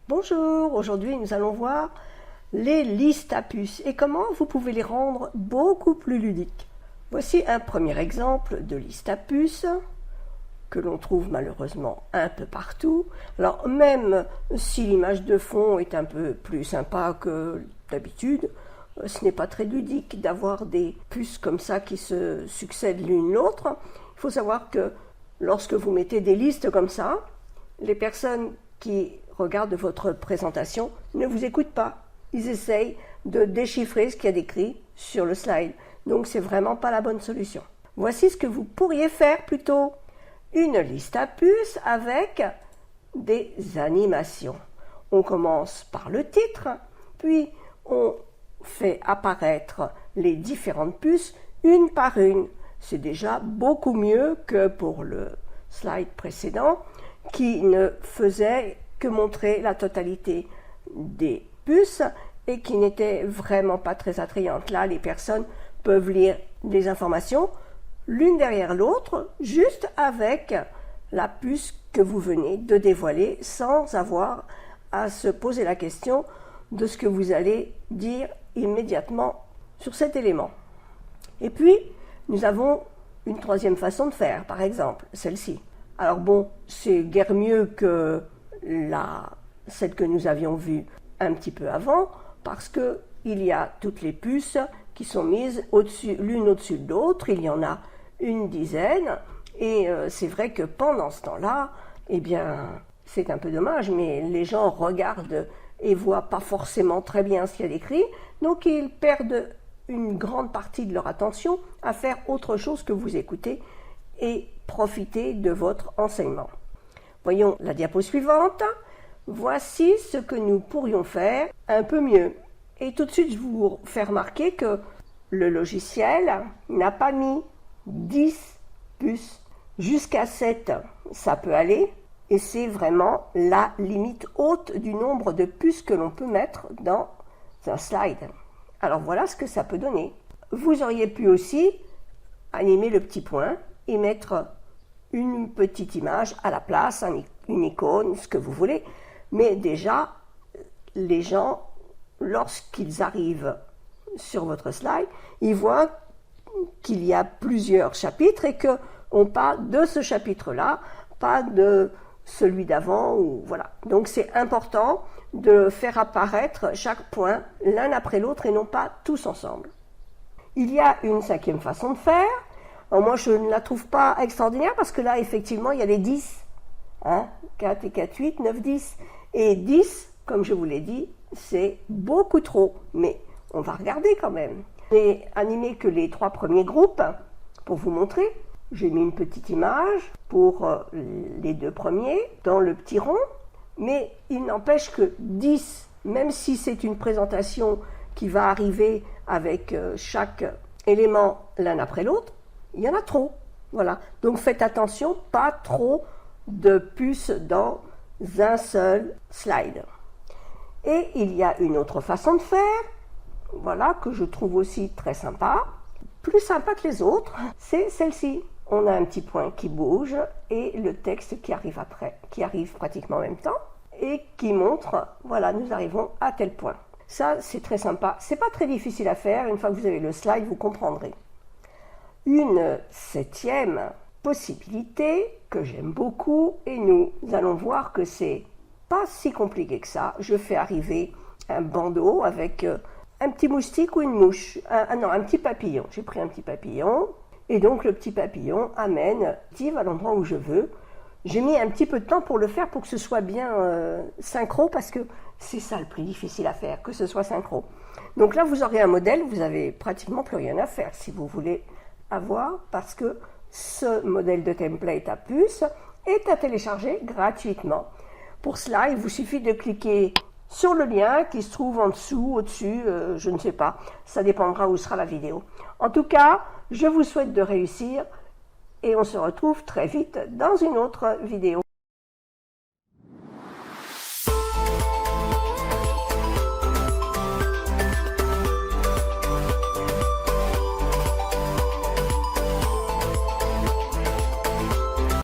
Bonjour, aujourd'hui nous allons voir les listes à puces et comment vous pouvez les rendre beaucoup plus ludiques. Voici un premier exemple de liste à puces que l'on trouve malheureusement un peu partout. Alors même si l'image de fond est un peu plus sympa que d'habitude, ce n'est pas très ludique d'avoir des puces comme ça qui se succèdent l'une l'autre. Il faut savoir que lorsque vous mettez des listes comme ça, les personnes qui regardent votre présentation ne vous écoutent pas. Ils essayent de déchiffrer ce qu'il y a d'écrit sur le slide. Donc c'est vraiment pas la bonne solution. Voici ce que vous pourriez faire plutôt. Une liste à puces avec des animations. On commence par le titre, puis on fait apparaître les différentes puces une par une. C'est déjà beaucoup mieux que pour le slide précédent qui ne faisait que montrer la totalité des puces et qui n'était vraiment pas très attrayante. Là, les personnes peuvent lire les informations l'une derrière l'autre, juste avec la puce que vous venez de dévoiler, sans avoir à se poser la question de ce que vous allez dire immédiatement sur cet élément. Et puis, nous avons une troisième façon de faire, par exemple, celle-ci. Alors bon, c'est guère mieux que celle que nous avions vue un petit peu avant, parce qu'il y a toutes les puces qui sont mises l'une au-dessus de l'autre, il y en a une dizaine, et c'est vrai que pendant ce temps-là, eh bien, c'est un peu dommage, mais les gens regardent et voient pas forcément très bien ce qu'il y a d'écrit, donc ils perdent une grande partie de leur attention à faire autre chose que vous écouter et profiter de votre enseignement. Voyons la diapo suivante. Voici ce que nous pourrions faire un peu mieux. Et tout de suite, je vous fais remarquer que le logiciel n'a pas mis 10 puces. Jusqu'à 7, ça peut aller. Et c'est vraiment la limite haute du nombre de puces que l'on peut mettre dans un slide. Alors voilà ce que ça peut donner. Vous auriez pu aussi animer le petit point et mettre une petite image à la place, une icône, ce que vous voulez. Mais déjà, les gens, lorsqu'ils arrivent sur votre slide, ils voient qu'il y a plusieurs chapitres et qu'on parle de ce chapitre-là, pas de celui d'avant. Voilà. Donc c'est important de faire apparaître chaque point l'un après l'autre et non pas tous ensemble. Il y a une cinquième façon de faire. Alors moi, je ne la trouve pas extraordinaire parce que là, effectivement, il y a les 10. 4 et 4, 8, 9, 10. Et 10, comme je vous l'ai dit, c'est beaucoup trop. Mais on va regarder quand même. J'ai animé que les 3 premiers groupes pour vous montrer. J'ai mis une petite image pour les 2 premiers dans le petit rond. Mais il n'empêche que 10, même si c'est une présentation qui va arriver avec chaque élément l'un après l'autre, il y en a trop. Voilà. Donc faites attention, pas trop de puces dans un seul slide. Et il y a une autre façon de faire, voilà, que je trouve aussi très sympa, plus sympa que les autres, c'est celle-ci. On a un petit point qui bouge et le texte qui arrive après, qui arrive pratiquement en même temps et qui montre, voilà, nous arrivons à tel point. Ça, c'est très sympa. C'est pas très difficile à faire. Une fois que vous avez le slide, vous comprendrez. Une 7e possibilité que j'aime beaucoup, et nous allons voir que c'est pas si compliqué que ça. Je fais arriver un bandeau avec un petit moustique ou une mouche. Un petit papillon. J'ai pris un petit papillon. Et donc le petit papillon amène Steve à l'endroit où je veux. J'ai mis un petit peu de temps pour le faire pour que ce soit bien synchro parce que c'est ça le plus difficile à faire, que ce soit synchro. Donc là vous aurez un modèle, vous avez pratiquement plus rien à faire si vous voulez avoir parce que ce modèle de template à puce est à télécharger gratuitement. Pour cela, il vous suffit de cliquer sur le lien qui se trouve en dessous, au-dessus, je ne sais pas, ça dépendra où sera la vidéo. En tout cas, je vous souhaite de réussir et on se retrouve très vite dans une autre vidéo.